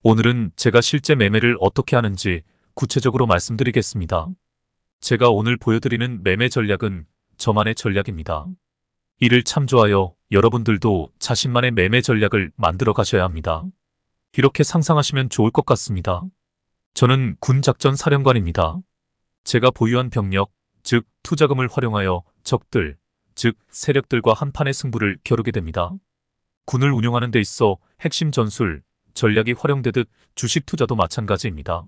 오늘은 제가 실제 매매를 어떻게 하는지 구체적으로 말씀드리겠습니다. 제가 오늘 보여드리는 매매 전략은 저만의 전략입니다. 이를 참조하여 여러분들도 자신만의 매매 전략을 만들어 가셔야 합니다. 이렇게 상상하시면 좋을 것 같습니다. 저는 군작전 사령관입니다. 제가 보유한 병력, 즉 투자금을 활용하여 적들, 즉 세력들과 한판의 승부를 겨루게 됩니다. 군을 운영하는 데 있어 핵심 전술, 전략이 활용되듯 주식 투자도 마찬가지입니다.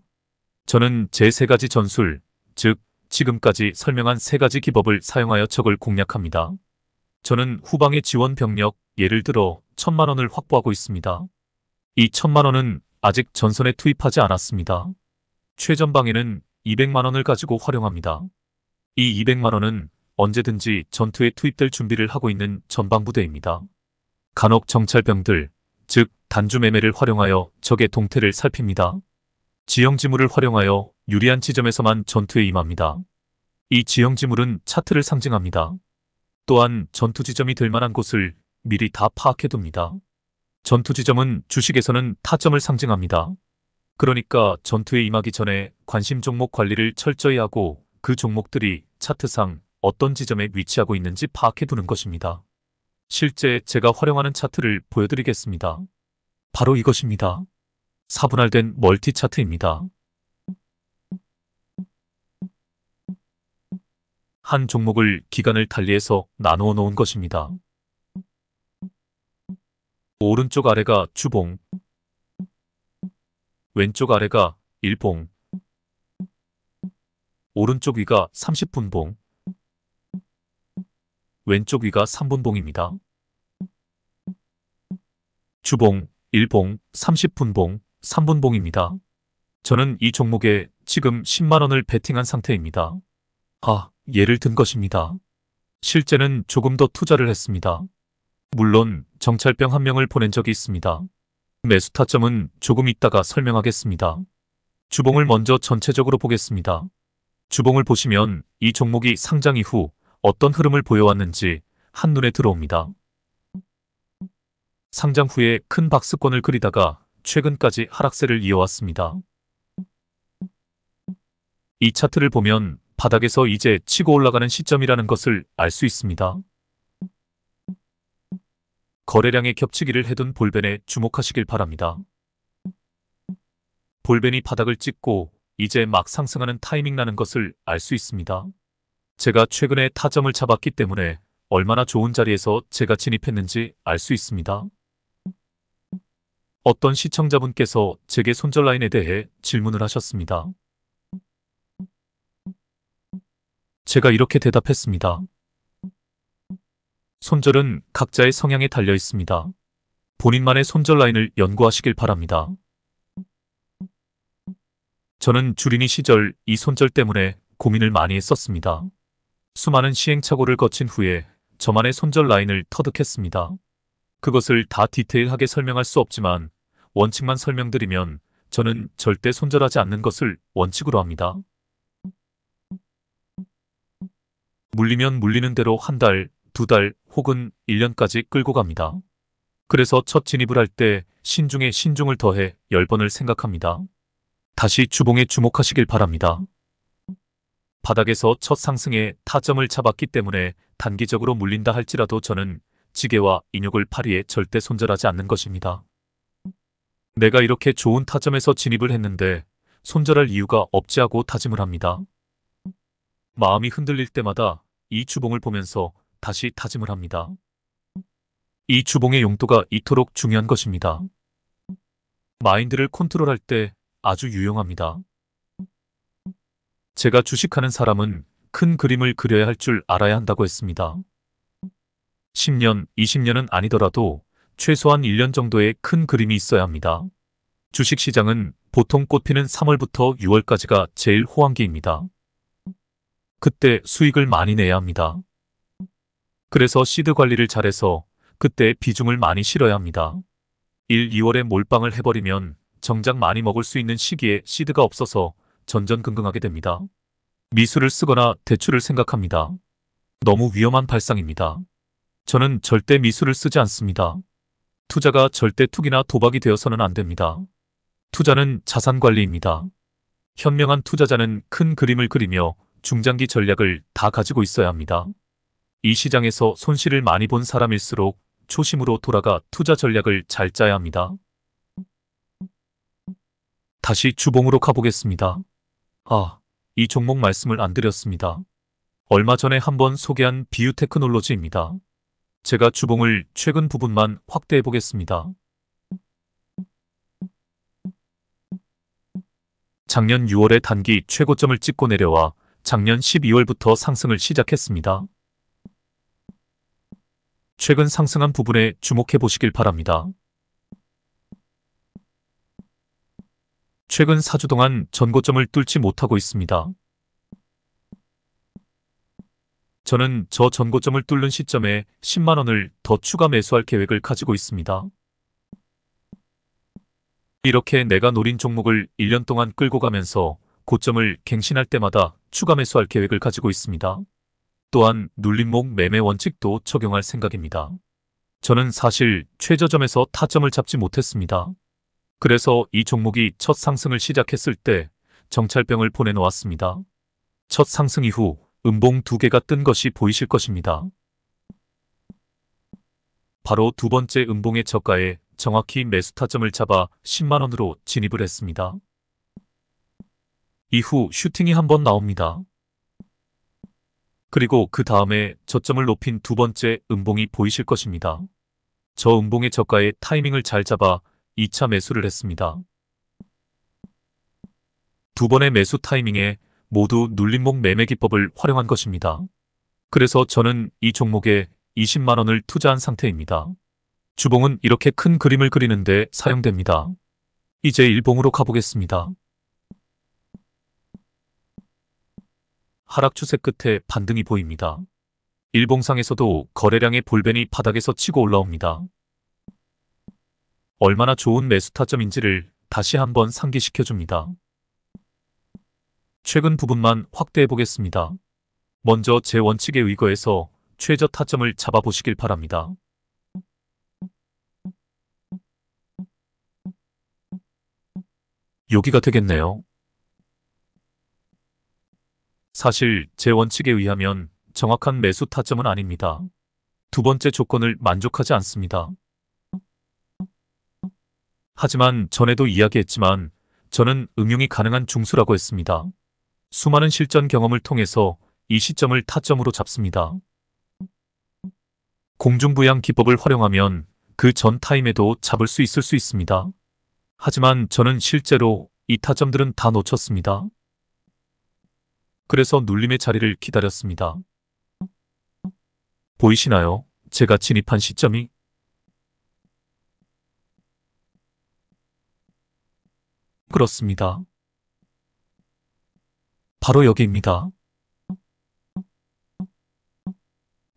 저는 제 세 가지 전술, 즉 지금까지 설명한 세 가지 기법을 사용하여 적을 공략합니다. 저는 후방의 지원 병력, 예를 들어 1,000만 원을 확보하고 있습니다. 이 1,000만 원은 아직 전선에 투입하지 않았습니다. 최전방에는 200만 원을 가지고 활용합니다. 이 200만 원은 언제든지 전투에 투입될 준비를 하고 있는 전방부대입니다. 간혹 정찰병들, 즉 단주 매매를 활용하여 적의 동태를 살핍니다. 지형지물을 활용하여 유리한 지점에서만 전투에 임합니다. 이 지형지물은 차트를 상징합니다. 또한 전투 지점이 될 만한 곳을 미리 다 파악해둡니다. 전투 지점은 주식에서는 타점을 상징합니다. 그러니까 전투에 임하기 전에 관심 종목 관리를 철저히 하고 그 종목들이 차트상 어떤 지점에 위치하고 있는지 파악해두는 것입니다. 실제 제가 활용하는 차트를 보여드리겠습니다. 바로 이것입니다. 4분할된 멀티 차트입니다. 한 종목을 기간을 달리해서 나누어 놓은 것입니다. 오른쪽 아래가 주봉, 왼쪽 아래가 일봉, 오른쪽 위가 30분봉, 왼쪽 위가 3분봉입니다. 주봉, 일봉, 30분봉, 3분봉입니다. 저는 이 종목에 지금 10만 원을 베팅한 상태입니다. 예를 든 것입니다. 실제는 조금 더 투자를 했습니다. 물론 정찰병 한 명을 보낸 적이 있습니다. 매수 타점은 조금 있다가 설명하겠습니다. 주봉을 먼저 전체적으로 보겠습니다. 주봉을 보시면 이 종목이 상장 이후 어떤 흐름을 보여왔는지 한눈에 들어옵니다. 상장 후에 큰 박스권을 그리다가 최근까지 하락세를 이어왔습니다. 이 차트를 보면 바닥에서 이제 치고 올라가는 시점이라는 것을 알 수 있습니다. 거래량의 겹치기를 해둔 볼벤에 주목하시길 바랍니다. 볼벤이 바닥을 찍고 이제 막 상승하는 타이밍 나는 것을 알 수 있습니다. 제가 최근에 타점을 잡았기 때문에 얼마나 좋은 자리에서 제가 진입했는지 알 수 있습니다. 어떤 시청자분께서 제게 손절 라인에 대해 질문을 하셨습니다. 제가 이렇게 대답했습니다. 손절은 각자의 성향에 달려 있습니다. 본인만의 손절 라인을 연구하시길 바랍니다. 저는 주린이 시절 이 손절 때문에 고민을 많이 했었습니다. 수많은 시행착오를 거친 후에 저만의 손절 라인을 터득했습니다. 그것을 다 디테일하게 설명할 수 없지만 원칙만 설명드리면 저는 절대 손절하지 않는 것을 원칙으로 합니다. 물리면 물리는 대로 한 달, 두 달 혹은 1년까지 끌고 갑니다. 그래서 첫 진입을 할 때 신중에 신중을 더해 10번을 생각합니다. 다시 주봉에 주목하시길 바랍니다. 바닥에서 첫 상승에 타점을 잡았기 때문에 단기적으로 물린다 할지라도 저는 지게와 인욕을 파리에 절대 손절하지 않는 것입니다. 내가 이렇게 좋은 타점에서 진입을 했는데 손절할 이유가 없지 하고 다짐을 합니다. 마음이 흔들릴 때마다 이 주봉을 보면서 다시 다짐을 합니다. 이 주봉의 용도가 이토록 중요한 것입니다. 마인드를 컨트롤할 때 아주 유용합니다. 제가 주식하는 사람은 큰 그림을 그려야 할 줄 알아야 한다고 했습니다. 10년, 20년은 아니더라도 최소한 1년 정도의 큰 그림이 있어야 합니다. 주식시장은 보통 꽃피는 3월부터 6월까지가 제일 호황기입니다. 그때 수익을 많이 내야 합니다. 그래서 시드 관리를 잘해서 그때 비중을 많이 실어야 합니다. 1, 2월에 몰빵을 해버리면 정작 많이 먹을 수 있는 시기에 시드가 없어서 전전긍긍하게 됩니다. 미수를 쓰거나 대출을 생각합니다. 너무 위험한 발상입니다. 저는 절대 미수를 쓰지 않습니다. 투자가 절대 투기나 도박이 되어서는 안 됩니다. 투자는 자산 관리입니다. 현명한 투자자는 큰 그림을 그리며 중장기 전략을 다 가지고 있어야 합니다. 이 시장에서 손실을 많이 본 사람일수록 초심으로 돌아가 투자 전략을 잘 짜야 합니다. 다시 주봉으로 가보겠습니다. 이 종목 말씀을 안 드렸습니다. 얼마 전에 한번 소개한 비유테크놀로지입니다. 제가 주봉을 최근 부분만 확대해 보겠습니다. 작년 6월에 단기 최고점을 찍고 내려와 작년 12월부터 상승을 시작했습니다. 최근 상승한 부분에 주목해 보시길 바랍니다. 최근 4주 동안 전고점을 뚫지 못하고 있습니다. 저는 저 전고점을 뚫는 시점에 10만 원을 더 추가 매수할 계획을 가지고 있습니다. 이렇게 내가 노린 종목을 1년 동안 끌고 가면서 고점을 갱신할 때마다 추가 매수할 계획을 가지고 있습니다. 또한 눌림목 매매 원칙도 적용할 생각입니다. 저는 사실 최저점에서 타점을 잡지 못했습니다. 그래서 이 종목이 첫 상승을 시작했을 때 정찰병을 보내놓았습니다. 첫 상승 이후 음봉 2개가 뜬 것이 보이실 것입니다. 바로 두 번째 음봉의 저가에 정확히 매수 타점을 잡아 10만 원으로 진입을 했습니다. 이후 슈팅이 한번 나옵니다. 그리고 그 다음에 저점을 높인 두 번째 음봉이 보이실 것입니다. 저 음봉의 저가에 타이밍을 잘 잡아 2차 매수를 했습니다. 두 번의 매수 타이밍에 모두 눌림목 매매 기법을 활용한 것입니다. 그래서 저는 이 종목에 20만 원을 투자한 상태입니다. 주봉은 이렇게 큰 그림을 그리는데 사용됩니다. 이제 일봉으로 가보겠습니다. 하락 추세 끝에 반등이 보입니다. 일봉상에서도 거래량의 볼벤이 바닥에서 치고 올라옵니다. 얼마나 좋은 매수 타점인지를 다시 한번 상기시켜줍니다. 최근 부분만 확대해 보겠습니다. 먼저 제 원칙에 의거해서 최저 타점을 잡아보시길 바랍니다. 여기가 되겠네요. 사실 제 원칙에 의하면 정확한 매수 타점은 아닙니다. 두 번째 조건을 만족하지 않습니다. 하지만 전에도 이야기했지만 저는 응용이 가능한 중수라고 했습니다. 수많은 실전 경험을 통해서 이 시점을 타점으로 잡습니다. 공중부양 기법을 활용하면 그 전 타임에도 잡을 수 있을 수 있습니다. 하지만 저는 실제로 이 타점들은 다 놓쳤습니다. 그래서 눌림의 자리를 기다렸습니다. 보이시나요? 제가 진입한 시점이? 그렇습니다. 바로 여기입니다.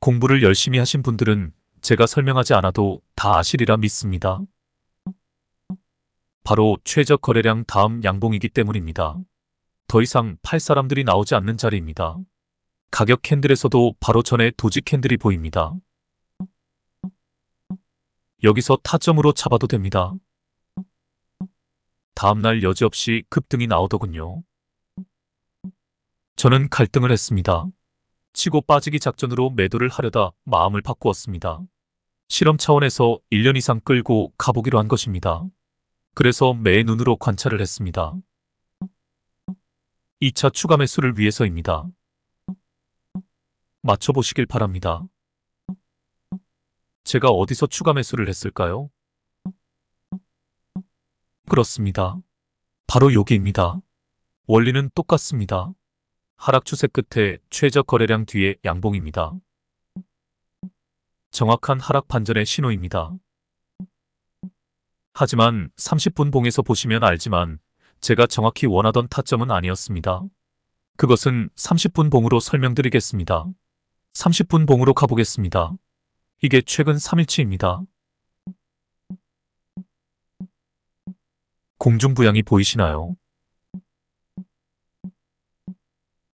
공부를 열심히 하신 분들은 제가 설명하지 않아도 다 아시리라 믿습니다. 바로 최저 거래량 다음 양봉이기 때문입니다. 더 이상 팔 사람들이 나오지 않는 자리입니다. 가격 캔들에서도 바로 전에 도지 캔들이 보입니다. 여기서 타점으로 잡아도 됩니다. 다음날 여지없이 급등이 나오더군요. 저는 갈등을 했습니다. 치고 빠지기 작전으로 매도를 하려다 마음을 바꾸었습니다. 실험 차원에서 1년 이상 끌고 가보기로 한 것입니다. 그래서 매의 눈으로 관찰을 했습니다. 2차 추가 매수를 위해서입니다. 맞춰보시길 바랍니다. 제가 어디서 추가 매수를 했을까요? 그렇습니다. 바로 여기입니다. 원리는 똑같습니다. 하락 추세 끝에 최저 거래량 뒤에 양봉입니다. 정확한 하락 반전의 신호입니다. 하지만 30분 봉에서 보시면 알지만 제가 정확히 원하던 타점은 아니었습니다. 그것은 30분 봉으로 설명드리겠습니다. 30분 봉으로 가보겠습니다. 이게 최근 3일치입니다. 공중부양이 보이시나요?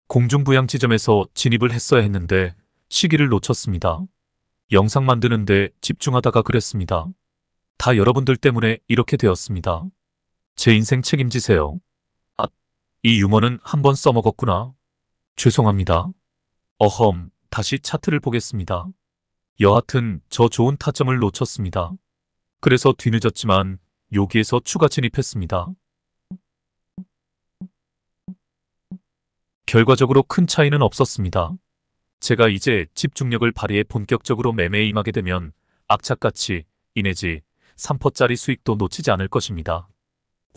공중부양 지점에서 진입을 했어야 했는데 시기를 놓쳤습니다. 영상 만드는데 집중하다가 그랬습니다. 다 여러분들 때문에 이렇게 되었습니다. 제 인생 책임지세요. 아, 이 유머는 한번 써먹었구나. 죄송합니다. 어험, 다시 차트를 보겠습니다. 여하튼 저 좋은 타점을 놓쳤습니다. 그래서 뒤늦었지만 여기에서 추가 진입했습니다. 결과적으로 큰 차이는 없었습니다. 제가 이제 집중력을 발휘해 본격적으로 매매에 임하게 되면 악착같이 2 내지 3%짜리 수익도 놓치지 않을 것입니다.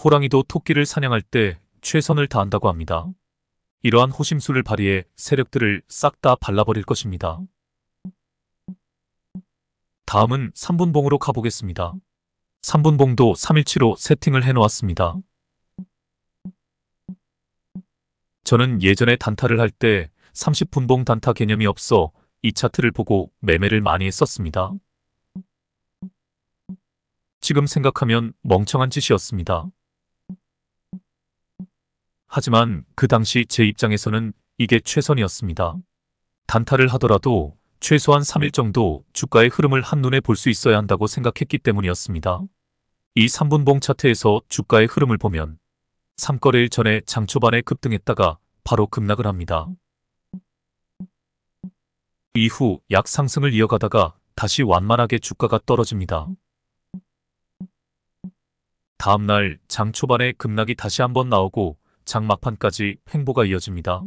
호랑이도 토끼를 사냥할 때 최선을 다한다고 합니다. 이러한 호심술을 발휘해 세력들을 싹 다 발라버릴 것입니다. 다음은 3분봉으로 가보겠습니다. 3분봉도 3일치로 세팅을 해놓았습니다. 저는 예전에 단타를 할 때 30분봉 단타 개념이 없어 이 차트를 보고 매매를 많이 했었습니다. 지금 생각하면 멍청한 짓이었습니다. 하지만 그 당시 제 입장에서는 이게 최선이었습니다. 단타를 하더라도 최소한 3일 정도 주가의 흐름을 한눈에 볼 수 있어야 한다고 생각했기 때문이었습니다. 이 3분봉 차트에서 주가의 흐름을 보면 3거래일 전에 장 초반에 급등했다가 바로 급락을 합니다. 이후 약 상승을 이어가다가 다시 완만하게 주가가 떨어집니다. 다음날 장 초반에 급락이 다시 한번 나오고 장 막판까지 횡보가 이어집니다.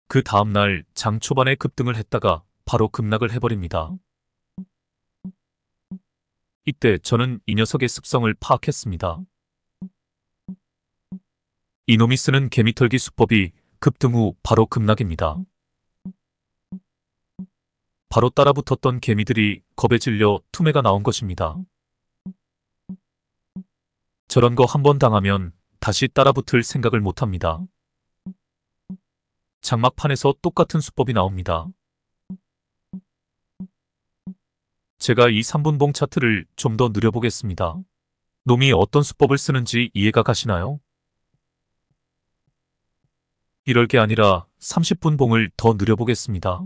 그 다음날 장 초반에 급등을 했다가 바로 급락을 해버립니다. 이때 저는 이 녀석의 습성을 파악했습니다. 이놈이 쓰는 개미털기 수법이 급등 후 바로 급락입니다. 바로 따라붙었던 개미들이 겁에 질려 투매가 나온 것입니다. 저런 거 한번 당하면 다시 따라붙을 생각을 못합니다. 장막판에서 똑같은 수법이 나옵니다. 제가 이 3분봉 차트를 좀 더 느려보겠습니다. 놈이 어떤 수법을 쓰는지 이해가 가시나요? 이럴 게 아니라 30분봉을 더 느려보겠습니다.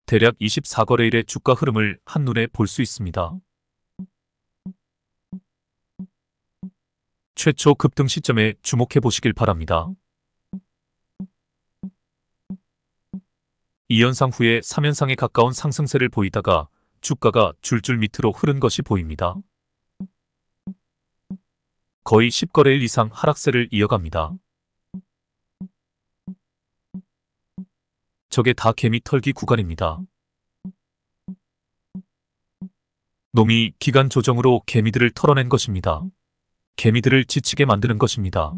대략 24거래일의 주가 흐름을 한눈에 볼 수 있습니다. 최초 급등 시점에 주목해 보시길 바랍니다. 이 연상 후에 3연상에 가까운 상승세를 보이다가 주가가 줄줄 밑으로 흐른 것이 보입니다. 거의 10거래일 이상 하락세를 이어갑니다. 저게 다 개미 털기 구간입니다. 놈이 기간 조정으로 개미들을 털어낸 것입니다. 개미들을 지치게 만드는 것입니다.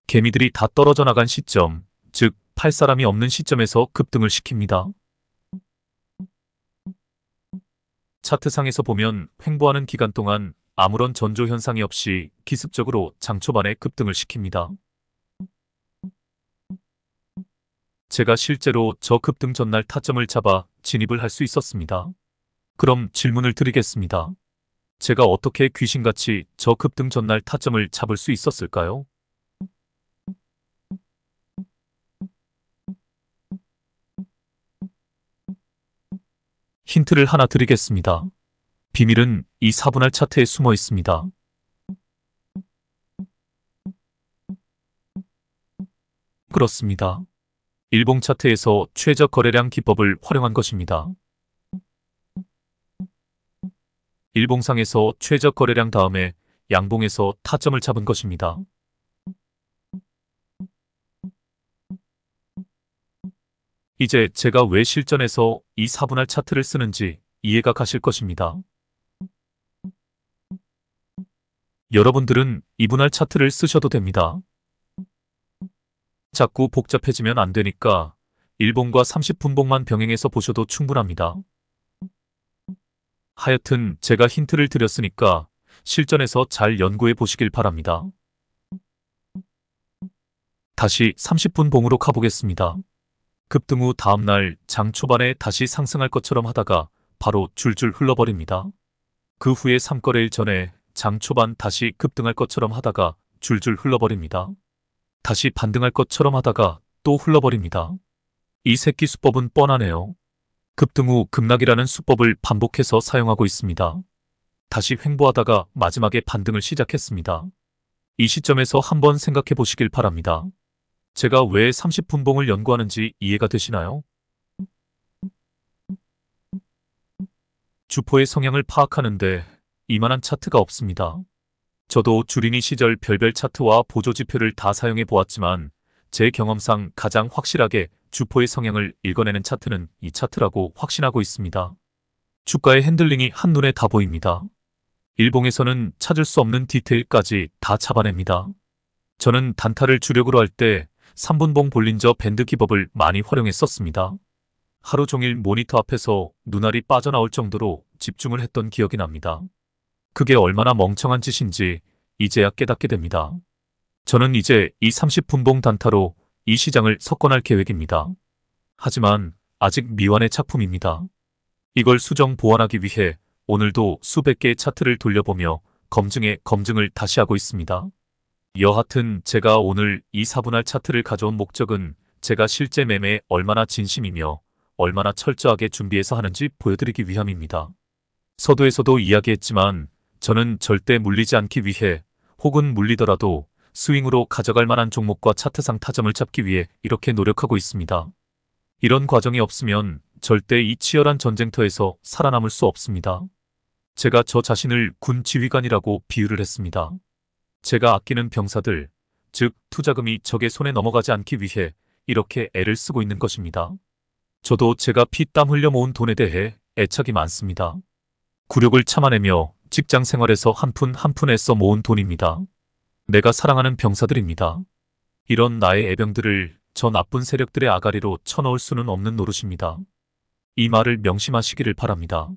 개미들이 다 떨어져 나간 시점, 즉 팔 사람이 없는 시점에서 급등을 시킵니다. 차트상에서 보면 횡보하는 기간 동안 아무런 전조 현상이 없이 기습적으로 장 초반에 급등을 시킵니다. 제가 실제로 저 급등 전날 타점을 잡아 진입을 할 수 있었습니다. 그럼 질문을 드리겠습니다. 제가 어떻게 귀신같이 저 급등 전날 타점을 잡을 수 있었을까요? 힌트를 하나 드리겠습니다. 비밀은 이 4분할 차트에 숨어 있습니다. 그렇습니다. 일봉 차트에서 최저 거래량 기법을 활용한 것입니다. 일봉상에서 최저 거래량 다음에 양봉에서 타점을 잡은 것입니다. 이제 제가 왜 실전에서 이 4분할 차트를 쓰는지 이해가 가실 것입니다. 여러분들은 2분할 차트를 쓰셔도 됩니다. 자꾸 복잡해지면 안 되니까 일봉과 30분봉만 병행해서 보셔도 충분합니다. 하여튼 제가 힌트를 드렸으니까 실전에서 잘 연구해 보시길 바랍니다. 다시 30분봉으로 가보겠습니다. 급등 후 다음날 장 초반에 다시 상승할 것처럼 하다가 바로 줄줄 흘러버립니다. 그 후에 3거래일 전에 장 초반 다시 급등할 것처럼 하다가 줄줄 흘러버립니다. 다시 반등할 것처럼 하다가 또 흘러버립니다. 이 새끼 수법은 뻔하네요. 급등 후 급락이라는 수법을 반복해서 사용하고 있습니다. 다시 횡보하다가 마지막에 반등을 시작했습니다. 이 시점에서 한번 생각해 보시길 바랍니다. 제가 왜 30분봉을 연구하는지 이해가 되시나요? 주포의 성향을 파악하는데 이만한 차트가 없습니다. 저도 주린이 시절 별별 차트와 보조지표를 다 사용해 보았지만 제 경험상 가장 확실하게 주포의 성향을 읽어내는 차트는 이 차트라고 확신하고 있습니다. 주가의 핸들링이 한눈에 다 보입니다. 일봉에서는 찾을 수 없는 디테일까지 다 잡아냅니다. 저는 단타를 주력으로 할 때 3분봉 볼린저 밴드 기법을 많이 활용했었습니다. 하루 종일 모니터 앞에서 눈알이 빠져나올 정도로 집중을 했던 기억이 납니다. 그게 얼마나 멍청한 짓인지 이제야 깨닫게 됩니다. 저는 이제 이 30분봉 단타로 이 시장을 석권할 계획입니다. 하지만 아직 미완의 작품입니다. 이걸 수정 보완하기 위해 오늘도 수백 개의 차트를 돌려보며 검증에 검증을 다시 하고 있습니다. 여하튼 제가 오늘 이 4분할 차트를 가져온 목적은 제가 실제 매매에 얼마나 진심이며 얼마나 철저하게 준비해서 하는지 보여드리기 위함입니다. 서두에서도 이야기했지만 저는 절대 물리지 않기 위해 혹은 물리더라도 스윙으로 가져갈 만한 종목과 차트상 타점을 잡기 위해 이렇게 노력하고 있습니다. 이런 과정이 없으면 절대 이 치열한 전쟁터에서 살아남을 수 없습니다. 제가 저 자신을 군 지휘관이라고 비유를 했습니다. 제가 아끼는 병사들, 즉 투자금이 적의 손에 넘어가지 않기 위해 이렇게 애를 쓰고 있는 것입니다. 저도 제가 피땀 흘려 모은 돈에 대해 애착이 많습니다. 굴욕을 참아내며 직장 생활에서 한 푼 한 푼 애써 모은 돈입니다. 내가 사랑하는 병사들입니다. 이런 나의 애병들을 저 나쁜 세력들의 아가리로 쳐넣을 수는 없는 노릇입니다. 이 말을 명심하시기를 바랍니다.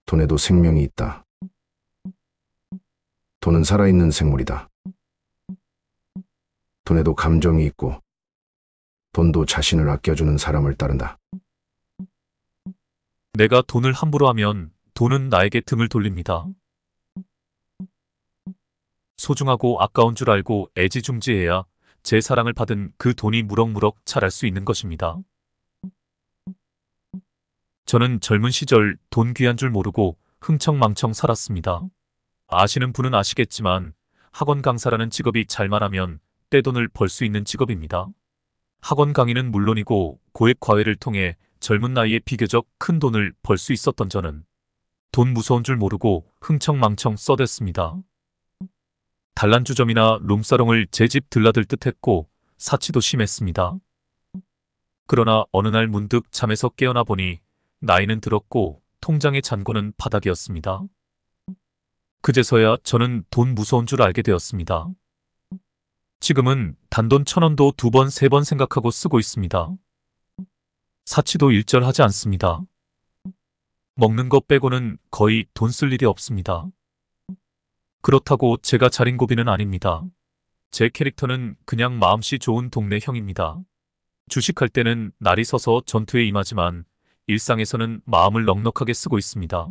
돈에도 생명이 있다. 돈은 살아있는 생물이다. 돈에도 감정이 있고 돈도 자신을 아껴주는 사람을 따른다. 내가 돈을 함부로 하면 돈은 나에게 등을 돌립니다. 소중하고 아까운 줄 알고 애지중지해야 제 사랑을 받은 그 돈이 무럭무럭 자랄 수 있는 것입니다. 저는 젊은 시절 돈 귀한 줄 모르고 흥청망청 살았습니다. 아시는 분은 아시겠지만 학원 강사라는 직업이 잘만 하면 떼돈을 벌 수 있는 직업입니다. 학원 강의는 물론이고 고액 과외를 통해 젊은 나이에 비교적 큰 돈을 벌 수 있었던 저는 돈 무서운 줄 모르고 흥청망청 써댔습니다. 단란주점이나 룸사롱을 제 집 들라들 듯 했고 사치도 심했습니다. 그러나 어느 날 문득 잠에서 깨어나 보니 나이는 들었고 통장의 잔고는 바닥이었습니다. 그제서야 저는 돈 무서운 줄 알게 되었습니다. 지금은 단돈 1,000원도 2번, 3번 생각하고 쓰고 있습니다. 사치도 일절하지 않습니다. 먹는 것 빼고는 거의 돈 쓸 일이 없습니다. 그렇다고 제가 자린고비는 아닙니다. 제 캐릭터는 그냥 마음씨 좋은 동네 형입니다. 주식할 때는 날이 서서 전투에 임하지만 일상에서는 마음을 넉넉하게 쓰고 있습니다.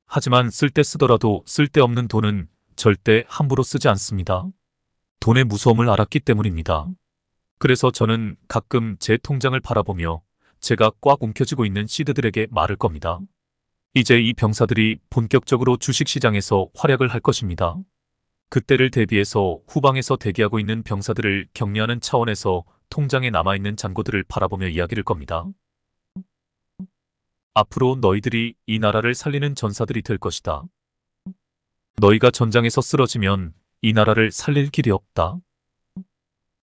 하지만 쓸 때 쓰더라도 쓸데없는 돈은 절대 함부로 쓰지 않습니다. 돈의 무서움을 알았기 때문입니다. 그래서 저는 가끔 제 통장을 바라보며 제가 꽉 움켜쥐고 있는 시드들에게 말을 겁니다. 이제 이 병사들이 본격적으로 주식시장에서 활약을 할 것입니다. 그때를 대비해서 후방에서 대기하고 있는 병사들을 격려하는 차원에서 통장에 남아있는 잔고들을 바라보며 이야기를 겁니다. 앞으로 너희들이 이 나라를 살리는 전사들이 될 것이다. 너희가 전장에서 쓰러지면 이 나라를 살릴 길이 없다.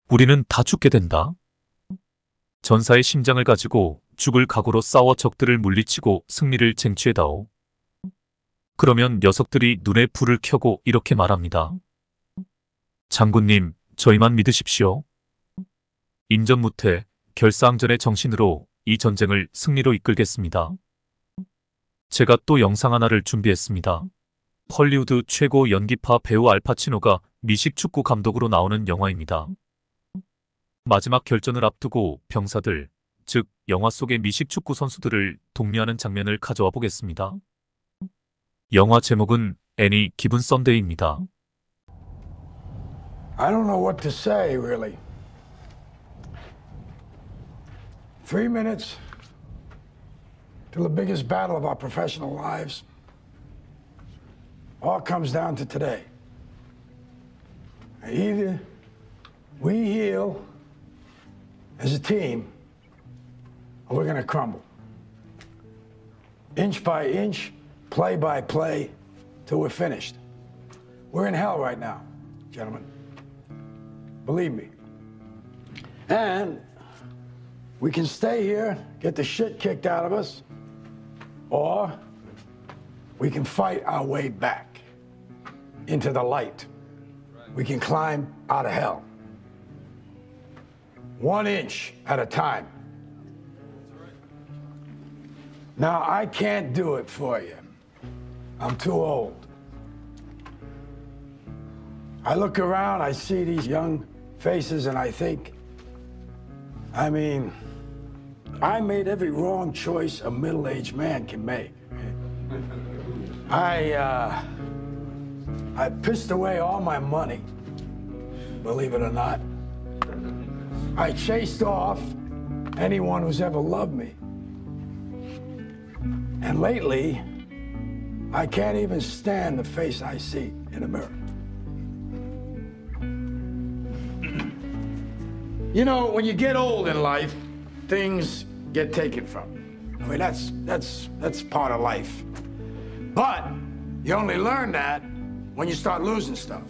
우리는 다 죽게 된다. 전사의 심장을 가지고 죽을 각오로 싸워 적들을 물리치고 승리를 쟁취해다오. 그러면 녀석들이 눈에 불을 켜고 이렇게 말합니다. 장군님, 저희만 믿으십시오. 임전무태, 결사항전의 정신으로 이 전쟁을 승리로 이끌겠습니다. 제가 또 영상 하나를 준비했습니다. 헐리우드 최고 연기파 배우 알파치노가 미식 축구 감독으로 나오는 영화입니다. 마지막 결전을 앞두고 병사들, 즉 영화 속의 미식 축구 선수들을 독려하는 장면을 가져와 보겠습니다. 영화 제목은 애니 기분 썬데이입니다. I don't know what to say, really. 3 minutes to the biggest battle of our professional lives, all comes down to today. Either we heal as a team, or we're going to crumble. Inch by inch, play by play, till we're finished. We're in hell right now, gentlemen. Believe me. And we can stay here, get the shit kicked out of us, or we can fight our way back into the light. We can climb out of hell. 1 inch at a time. Now, I can't do it for you. I'm too old. I look around, I see these young faces, and I think, I mean, I made every wrong choice a middle-aged man can make. I pissed away all my money, believe it or not. I chased off anyone who's ever loved me. And lately, I can't even stand the face I see in the mirror. You know, when you get old in life, things get taken from you. I mean, that's part of life. But you only learn that when you start losing stuff.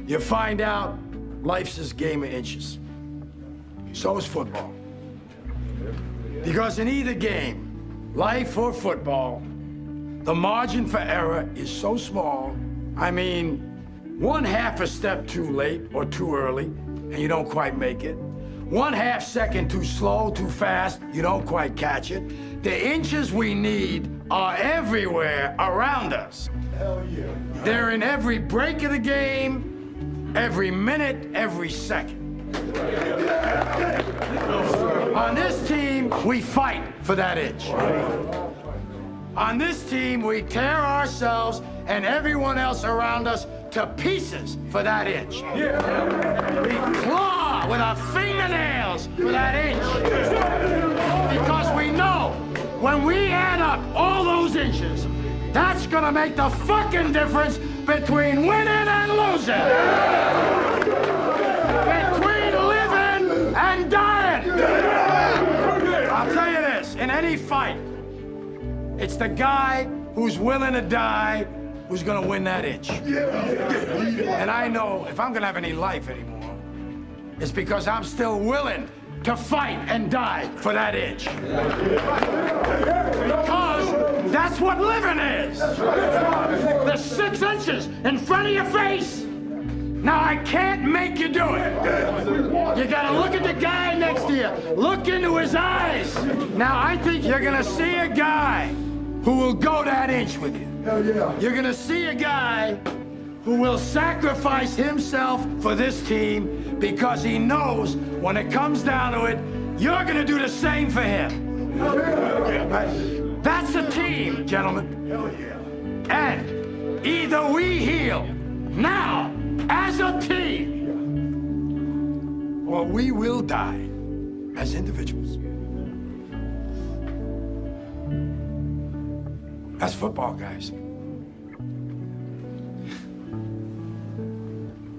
You find out life's this game of inches. So is football. Because in either game, life or football, the margin for error is so small. I mean, 1/2 a step too late or too early, and you don't quite make it. 1/2 second too slow, too fast, you don't quite catch it. The inches we need are everywhere around us. Hell yeah. They're in every break of the game, every minute, every second. On this team, we fight for that inch. On this team, we tear ourselves and everyone else around us to pieces for that inch. We claw with our fingernails for that inch. Because we know when we add up all those inches, that's gonna make the fucking difference between winning and losing. Between living and dying. I'll tell you this, in any fight, it's the guy who's willing to die who's gonna win that inch. And I know if I'm gonna have any life anymore, it's because I'm still willing to fight and die for that inch. Because that's what living is. The 6 inches in front of your face. Now, I can't make you do it. You gotta look at the guy next to you. Look into his eyes. Now, I think you're gonna see a guy who will go that inch with you. Hell yeah. You're gonna see a guy who will sacrifice himself for this team because he knows when it comes down to it, you're gonna do the same for him. Right? That's a team, gentlemen. Hell yeah. And either we heal now as a team, or we will die as individuals. That's football, guys.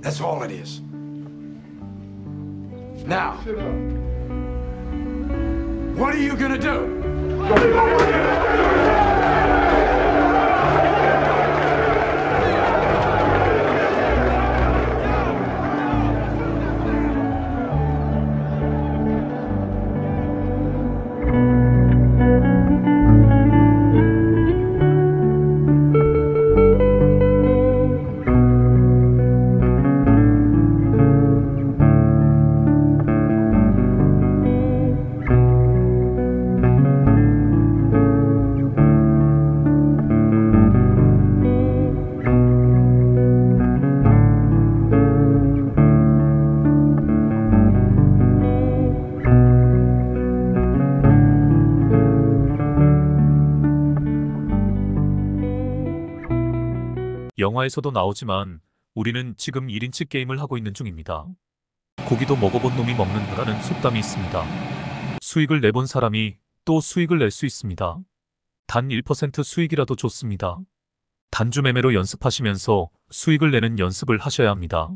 That's all it is. Now, what are you gonna do? 영화에서도 나오지만 우리는 지금 1인치 게임을 하고 있는 중입니다. 고기도 먹어본 놈이 먹는다라는 속담이 있습니다. 수익을 내본 사람이 또 수익을 낼 수 있습니다. 단 1% 수익이라도 좋습니다. 단주 매매로 연습하시면서 수익을 내는 연습을 하셔야 합니다.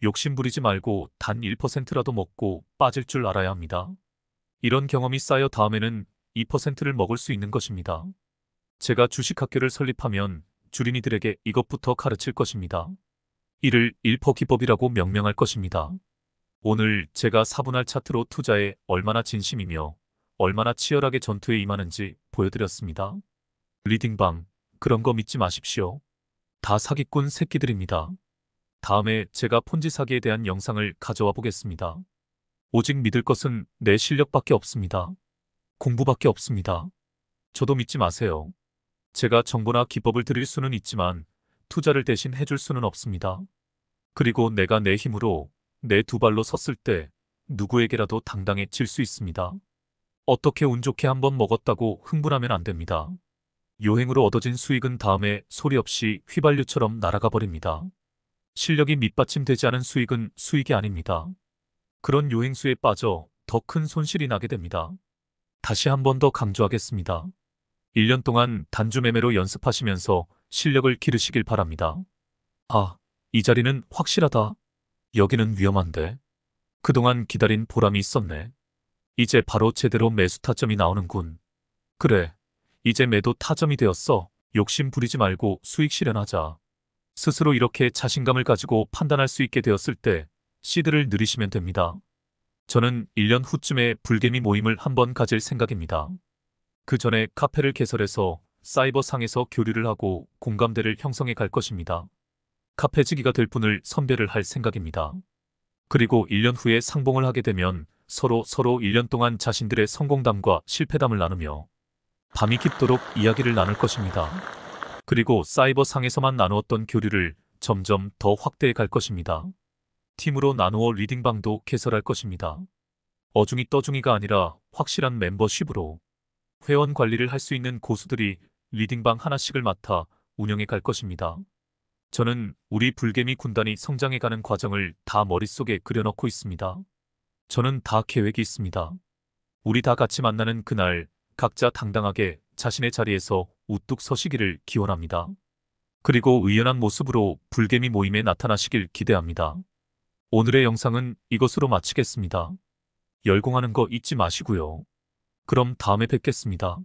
욕심 부리지 말고 단 1%라도 먹고 빠질 줄 알아야 합니다. 이런 경험이 쌓여 다음에는 2%를 먹을 수 있는 것입니다. 제가 주식학교를 설립하면 주린이들에게 이것부터 가르칠 것입니다. 이를 1% 기법이라고 명명할 것입니다. 오늘 제가 4분할 차트로 투자에 얼마나 진심이며 얼마나 치열하게 전투에 임하는지 보여드렸습니다. 리딩방, 그런 거 믿지 마십시오. 다 사기꾼 새끼들입니다. 다음에 제가 폰지 사기에 대한 영상을 가져와 보겠습니다. 오직 믿을 것은 내 실력밖에 없습니다. 공부밖에 없습니다. 저도 믿지 마세요. 제가 정보나 기법을 드릴 수는 있지만 투자를 대신 해줄 수는 없습니다. 그리고 내가 내 힘으로 내 두 발로 섰을 때 누구에게라도 당당해질 수 있습니다. 어떻게 운 좋게 한번 먹었다고 흥분하면 안 됩니다. 요행으로 얻어진 수익은 다음에 소리 없이 휘발유처럼 날아가 버립니다. 실력이 밑받침되지 않은 수익은 수익이 아닙니다. 그런 요행수에 빠져 더 큰 손실이 나게 됩니다. 다시 한 번 더 강조하겠습니다. 1년 동안 단주 매매로 연습하시면서 실력을 기르시길 바랍니다. 아, 이 자리는 확실하다. 여기는 위험한데. 그동안 기다린 보람이 있었네. 이제 바로 제대로 매수 타점이 나오는군. 그래, 이제 매도 타점이 되었어. 욕심 부리지 말고 수익 실현하자. 스스로 이렇게 자신감을 가지고 판단할 수 있게 되었을 때 시드를 누리시면 됩니다. 저는 1년 후쯤에 불개미 모임을 한번 가질 생각입니다. 그 전에 카페를 개설해서 사이버상에서 교류를 하고 공감대를 형성해 갈 것입니다. 카페지기가 될 분을 선별을 할 생각입니다. 그리고 1년 후에 상봉을 하게 되면 서로 1년 동안 자신들의 성공담과 실패담을 나누며 밤이 깊도록 이야기를 나눌 것입니다. 그리고 사이버상에서만 나누었던 교류를 점점 더 확대해 갈 것입니다. 팀으로 나누어 리딩방도 개설할 것입니다. 어중이 떠중이가 아니라 확실한 멤버십으로 회원 관리를 할 수 있는 고수들이 리딩방 하나씩을 맡아 운영해 갈 것입니다. 저는 우리 불개미 군단이 성장해가는 과정을 다 머릿속에 그려넣고 있습니다. 저는 다 계획이 있습니다. 우리 다 같이 만나는 그날 각자 당당하게 자신의 자리에서 우뚝 서시기를 기원합니다. 그리고 의연한 모습으로 불개미 모임에 나타나시길 기대합니다. 오늘의 영상은 이것으로 마치겠습니다. 열공하는 거 잊지 마시고요. 그럼 다음에 뵙겠습니다.